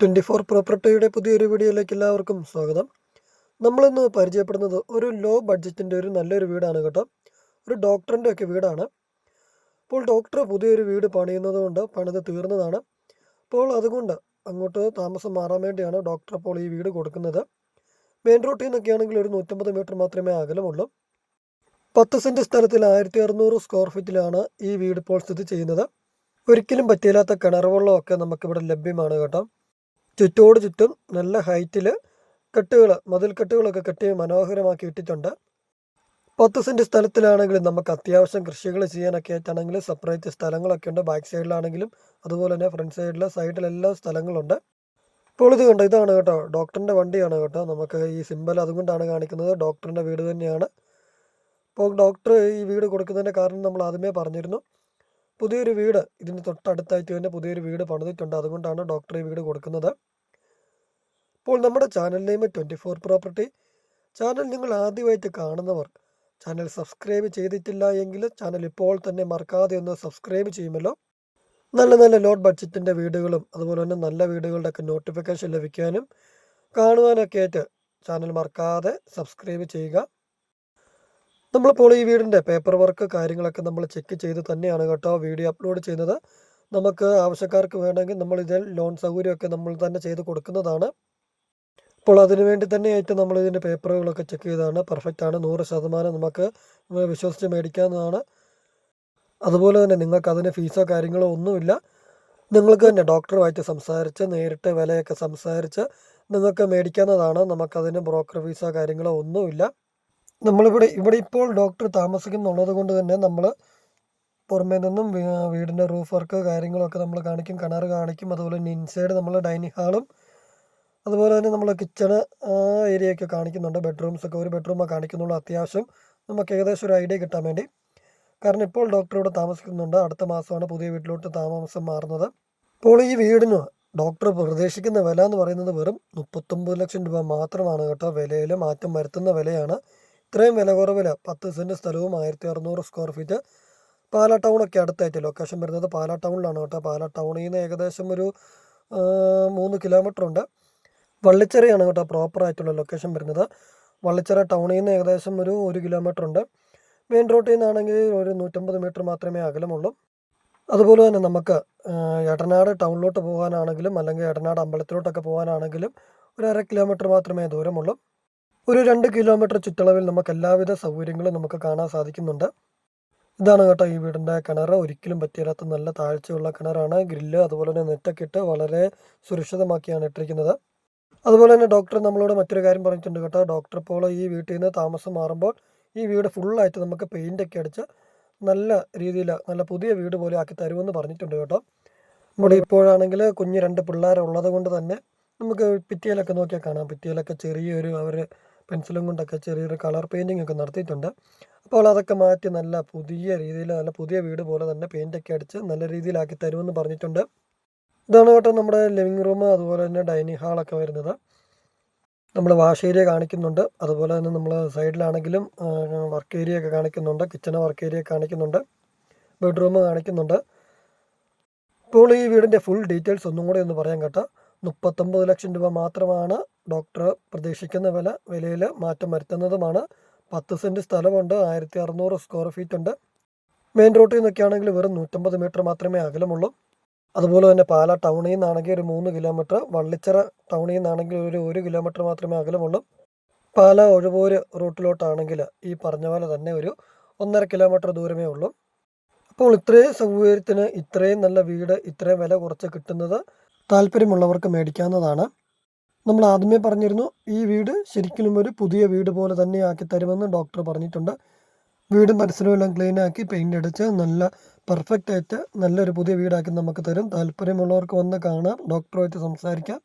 24 പ്രോപ്പർട്ടിയുടെ പുതിയൊരു വീഡിയോയിലേക്ക് എല്ലാവർക്കും സ്വാഗതം. നമ്മളിന്ന് പരിചയപ്പെടുന്നത് ഒരു ലോ ബഡ്ജറ്റിൻ്റെ ഒരു നല്ലൊരു വീടാണ് കേട്ടോ. ഒരു ഡോക്ടറിൻ്റെ ഒക്കെ വീടാണ്. അപ്പോൾ ഡോക്ടർ പുതിയൊരു വീട് പണിയുന്നത് കൊണ്ട് പണിത് തീർന്നതാണ്. അപ്പോൾ അതുകൊണ്ട് അങ്ങോട്ട് താമസം മാറാൻ വേണ്ടിയാണ് ഡോക്ടർ അപ്പോൾ ഈ വീട് കൊടുക്കുന്നത്. മെയിൻ റോട്ടിൽ നിന്നൊക്കെ ആണെങ്കിൽ ഒരു 150 മീറ്റർ മാത്രമേ അകലമുള്ളൂ. 10 സെൻറ്റ് സ്ഥലത്തിൽ 1600 സ്ക്വയർ ഫീറ്റിലാണ് ഈ വീട് ഇപ്പോൾ സ്ഥിതി ചെയ്യുന്നത്. ഒരിക്കലും പറ്റിയില്ലാത്ത കിണർ വെള്ളമൊക്കെ നമുക്കിവിടെ ലഭ്യമാണ് കേട്ടോ. ചുറ്റോട് ചുറ്റും നല്ല ഹൈറ്റിൽ മതിൽ കെട്ടുകളൊക്കെ കെട്ടി മനോഹരമാക്കി ഇട്ടിട്ടുണ്ട്. 10 സെൻറ്റ് സ്ഥലത്തിലാണെങ്കിൽ നമുക്ക് അത്യാവശ്യം കൃഷികൾ ചെയ്യാനൊക്കെ ആയിട്ടാണെങ്കിൽ സെപ്പറേറ്റ് സ്ഥലങ്ങളൊക്കെ ഉണ്ട്. ബാക്ക് സൈഡിലാണെങ്കിലും അതുപോലെ തന്നെ ഫ്രണ്ട് സൈഡിലെല്ലാം സ്ഥലങ്ങളുണ്ട്. ഇപ്പോൾ ഇത് കണ്ടോ, ഇതാണ് കേട്ടോ ഡോക്ടറിൻ്റെ വണ്ടിയാണ് കേട്ടോ. നമുക്ക് ഈ സിമ്പൽ അതുകൊണ്ടാണ് കാണിക്കുന്നത്, ഡോക്ടറിൻ്റെ വീട് തന്നെയാണ്. അപ്പോൾ ഡോക്ടർ ഈ വീട് കൊടുക്കുന്നതിൻ്റെ കാരണം നമ്മൾ ആദ്യമേ പറഞ്ഞിരുന്നു. പുതിയൊരു വീട് ഇതിന് തൊട്ടടുത്തായിട്ട് തന്നെ പുതിയൊരു വീട് പണിതിട്ടുണ്ട്. അതുകൊണ്ടാണ് ഡോക്ടർ ഈ വീട് കൊടുക്കുന്നത്. ഇപ്പോൾ നമ്മുടെ ചാനൽ നെയിം 24 പ്രോപ്പർട്ടി. ചാനൽ നിങ്ങൾ ആദ്യമായിട്ട് കാണുന്നവർ ചാനൽ സബ്സ്ക്രൈബ് ചെയ്തിട്ടില്ല എങ്കിൽ ചാനൽ ഇപ്പോൾ തന്നെ മറക്കാതെ ഒന്ന് സബ്സ്ക്രൈബ് ചെയ്യുമല്ലോ. നല്ല നല്ല ലോഡ് ബഡ്ജറ്റിൻ്റെ വീടുകളും അതുപോലെ തന്നെ നല്ല വീടുകളുടെ ഒക്കെ നോട്ടിഫിക്കേഷൻ ലഭിക്കാനും കാണുവാനൊക്കെ ആയിട്ട് ചാനൽ മറക്കാതെ സബ്സ്ക്രൈബ് ചെയ്യുക. നമ്മളിപ്പോൾ ഈ വീടിൻ്റെ പേപ്പർ വർക്ക് കാര്യങ്ങളൊക്കെ നമ്മൾ ചെക്ക് ചെയ്ത് തന്നെയാണ് കേട്ടോ വീഡിയോ അപ്ലോഡ് ചെയ്യുന്നത്. നമുക്ക് ആവശ്യക്കാർക്ക് വേണമെങ്കിൽ നമ്മൾ ഇതിൽ ലോൺ സൗകര്യമൊക്കെ നമ്മൾ തന്നെ ചെയ്ത് കൊടുക്കുന്നതാണ്. അപ്പോൾ അതിനുവേണ്ടി തന്നെയായിട്ട് നമ്മൾ ഇതിൻ്റെ പേപ്പറുകളൊക്കെ ചെക്ക് ചെയ്താണ്. പെർഫെക്റ്റ് ആണ്, 100% നമുക്ക് വിശ്വസിച്ച് മേടിക്കാവുന്നതാണ്. അതുപോലെ തന്നെ നിങ്ങൾക്ക് അതിന് ഫീസോ കാര്യങ്ങളോ ഒന്നുമില്ല. നിങ്ങൾക്ക് തന്നെ ഡോക്ടറുമായിട്ട് സംസാരിച്ച് നേരിട്ട് വിലയൊക്കെ സംസാരിച്ച് നിങ്ങൾക്ക് മേടിക്കാവുന്നതാണ്. നമുക്കതിന് ബ്രോക്കർ ഫീസോ കാര്യങ്ങളോ ഒന്നുമില്ല. ഇവിടെ ഇപ്പോൾ ഡോക്ടർ താമസിക്കുന്നുള്ളത് കൊണ്ട് തന്നെ നമ്മൾ പുറമേ നിന്നും വീടിൻ്റെ റൂഫ് വർക്ക് കാര്യങ്ങളൊക്കെ നമ്മൾ കാണിക്കും, കിണർ കാണിക്കും. അതുപോലെ തന്നെ ഇൻസൈഡ് നമ്മൾ ഡൈനിങ് ഹാളും അതുപോലെ തന്നെ നമ്മൾ കിച്ചണ് ഏരിയയൊക്കെ കാണിക്കുന്നുണ്ട്. ബെഡ്റൂംസൊക്കെ ഒരു ബെഡ്റൂമേ കാണിക്കുന്നുള്ളൂ. അത്യാവശ്യം നമുക്ക് ഏകദേശം ഒരു ഐഡിയ കിട്ടാൻ വേണ്ടി. കാരണം ഇപ്പോൾ ഡോക്ടർ ഇവിടെ താമസിക്കുന്നുണ്ട്. അടുത്ത മാസമാണ് പുതിയ വീട്ടിലോട്ട് താമസം മാറുന്നത്. ഇപ്പോൾ ഈ വീടിന് ഡോക്ടർ പ്രതീക്ഷിക്കുന്ന വില എന്ന് പറയുന്നത് വെറും 39 ലക്ഷം രൂപ മാത്രമാണ് കേട്ടോ. വിലയിൽ മാറ്റം വരുത്തുന്ന വിലയാണ്. ഇത്രയും വില കുറവിൽ 10 സെൻറ്റ് സ്ഥലവും 1600 സ്ക്വയർ ഫീറ്റ്. പാലാ ടൗണൊക്കെ അടുത്തായിട്ട് ലൊക്കേഷൻ വരുന്നത് പാലാ ടൗണിലാണ് കേട്ടോ. പാലാ ടൗണിൽ നിന്ന് ഏകദേശം ഒരു 3 കിലോമീറ്റർ ഉണ്ട്. വള്ളിച്ചെറിയാണ് കേട്ടോ പ്രോപ്പറായിട്ടുള്ള ലൊക്കേഷൻ വരുന്നത്. വള്ളിച്ചെറ ടൗണിൽ നിന്ന് ഏകദേശം ഒരു 1 കിലോമീറ്റർ ഉണ്ട്. മെയിൻ റോഡിൽ നിന്നാണെങ്കിൽ ഒരു 150 മീറ്റർ മാത്രമേ അകലമുള്ളൂ. അതുപോലെ തന്നെ നമുക്ക് എടനാട് ടൗണിലോട്ട് പോകാനാണെങ്കിലും അല്ലെങ്കിൽ എടനാട് അമ്പലത്തിലോട്ടൊക്കെ പോകാനാണെങ്കിലും ഒരു 1/2 കിലോമീറ്റർ മാത്രമേ ദൂരമുള്ളൂ. ഒരു 2 കിലോമീറ്റർ ചുറ്റളവിൽ നമുക്ക് എല്ലാവിധ സൗകര്യങ്ങളും നമുക്ക് കാണാൻ സാധിക്കുന്നുണ്ട്. ഇതാണ് കേട്ടോ ഈ വീടിൻ്റെ കിണർ. ഒരിക്കലും പറ്റിയില്ലാത്ത നല്ല താഴ്ചയുള്ള കിണറാണ്. ഗ്രില്ല് അതുപോലെ തന്നെ നെറ്റൊക്കെ ഇട്ട് വളരെ സുരക്ഷിതമാക്കിയാണ് ഇട്ടിരിക്കുന്നത്. അതുപോലെ തന്നെ ഡോക്ടർ നമ്മളോട് മറ്റൊരു കാര്യം പറഞ്ഞിട്ടുണ്ട് കേട്ടോ. ഡോക്ടർ ഇപ്പോൾ ഈ വീട്ടിൽ നിന്ന് താമസം മാറുമ്പോൾ ഈ വീട് ഫുള്ളായിട്ട് നമുക്ക് പെയിൻ്റൊക്കെ അടിച്ച് നല്ല രീതിയിൽ നല്ല പുതിയ വീട് പോലെ ആക്കി തരുമെന്ന് പറഞ്ഞിട്ടുണ്ട് കേട്ടോ. ഇവിടെ ഇപ്പോഴാണെങ്കിൽ കുഞ്ഞ് 2 പിള്ളേരുള്ളത് കൊണ്ട് തന്നെ നമുക്ക് ഭിത്തിയിലൊക്കെ നോക്കിയാൽ കാണാം. ഭിത്തിയിലൊക്കെ ചെറിയൊരു അവർ പെൻസിലും കൊണ്ടൊക്കെ ചെറിയൊരു കളർ പെയിൻറ്റിംഗ് ഒക്കെ നടത്തിയിട്ടുണ്ട്. അപ്പോൾ അതൊക്കെ മാറ്റി നല്ല പുതിയ രീതിയിൽ നല്ല പുതിയ വീട് പോലെ തന്നെ പെയിൻ്റൊക്കെ അടിച്ച് നല്ല രീതിയിലാക്കി തരുമെന്ന് പറഞ്ഞിട്ടുണ്ട്. ഇതാണ് കേട്ടോ നമ്മുടെ ലിവിങ് റൂം അതുപോലെ തന്നെ ഡൈനിങ് ഹാളൊക്കെ വരുന്നത്. നമ്മൾ വാഷ് ഏരിയ കാണിക്കുന്നുണ്ട്. അതുപോലെ തന്നെ നമ്മൾ സൈഡിലാണെങ്കിലും വർക്ക് ഏരിയ ഒക്കെ കാണിക്കുന്നുണ്ട്. കിച്ചണ് വർക്ക് ഏരിയ കാണിക്കുന്നുണ്ട്. ബെഡ്റൂം കാണിക്കുന്നുണ്ട്. ഇപ്പോൾ ഈ വീടിൻ്റെ ഫുൾ ഡീറ്റെയിൽസ് ഒന്നും കൂടെ ഒന്ന് പറയാം കേട്ടോ. 39 ലക്ഷം രൂപ മാത്രമാണ് ഡോക്ടർ പ്രതീക്ഷിക്കുന്ന വിലയിൽ മാറ്റം വരുത്തുന്നതുമാണ്. 10 സെൻറ്റ് സ്ഥലമുണ്ട്, 1600 സ്ക്വയർ ഫീറ്റ് ഉണ്ട്. മെയിൻ റോഡിൽ നിന്നൊക്കെ ആണെങ്കിൽ വെറും 150 മീറ്റർ മാത്രമേ അകലമുള്ളൂ. അതുപോലെ തന്നെ പാലാ ടൗണിൽ നിന്നാണെങ്കിൽ ഒരു 3 കിലോമീറ്റർ, വള്ളിച്ചിറ ടൗണിൽ നിന്നാണെങ്കിൽ ഒരു 1 കിലോമീറ്റർ മാത്രമേ അകലമുള്ളൂ. പാലാ ഒഴുവൂര് റൂട്ടിലോട്ടാണെങ്കിൽ ഈ പറഞ്ഞ പോലെ തന്നെ ഒരു 1.5 കിലോമീറ്റർ ദൂരമേ ഉള്ളൂ. അപ്പോൾ ഇത്രയും സൗകര്യത്തിന് ഇത്രയും നല്ല വീട് ഇത്രയും വില കുറച്ച് കിട്ടുന്നത് താല്പര്യമുള്ളവർക്ക് മേടിക്കാവുന്നതാണ്. നമ്മൾ ആദ്യമേ പറഞ്ഞിരുന്നു ഈ വീട് ശരിക്കും ഒരു പുതിയ വീട് പോലെ തന്നെ ആക്കി തരുമെന്ന് ഡോക്ടർ പറഞ്ഞിട്ടുണ്ട്. വീടും പരിസരവും എല്ലാം ക്ലീൻ ആക്കി പെയിൻ്റ് അടിച്ച് നല്ല പെർഫെക്റ്റ് ആയിട്ട് നല്ലൊരു പുതിയ വീടാക്കി നമുക്ക് തരും. താല്പര്യമുള്ളവർക്ക് വന്ന് കാണാം, ഡോക്ടറുമായിട്ട് സംസാരിക്കാം.